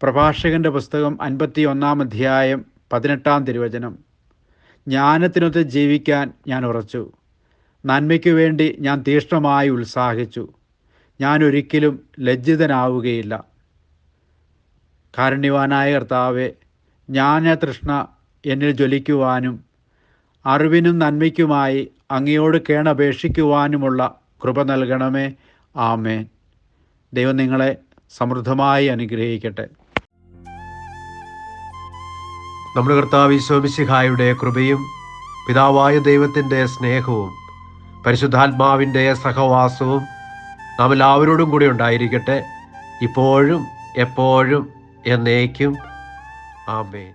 പ്രഭാഷകൻ്റെ പുസ്തകം 51 18 തിരുവചനം. ജ്ഞാനത്തിനൊത്ത് ജീവിക്കാൻ ഞാൻ ഉറച്ചു, നന്മയ്ക്കു വേണ്ടി ഞാൻ തീക്ഷ്ണമായി ഉത്സാഹിച്ചു, ഞാൻ ഒരിക്കലും ലജ്ജിതനാവുകയില്ല. കാരുണ്യവാനായ കർത്താവേ, ജ്ഞാനതൃഷ്ണ എന്നിൽ ജ്വലിക്കുവാനും അറിവിനും നന്മയ്ക്കുമായി അങ്ങയോട് കേണപേക്ഷിക്കുവാനുമുള്ള കൃപ നൽകണമേ. ആമേൻ. ദൈവം നിങ്ങളെ സമൃദ്ധമായി അനുഗ്രഹിക്കട്ടെ. നമ്മുടെ കർത്താവ് ഈശോ മിശിഹായുടെ കൃപയും പിതാവായ ദൈവത്തിൻ്റെ സ്നേഹവും പരിശുദ്ധാത്മാവിൻ്റെ സഹവാസവും നാം എല്ലാവരോടും കൂടി ഉണ്ടായിരിക്കട്ടെ, ഇപ്പോഴും എപ്പോഴും എന്നേക്കും. ആമേൻ.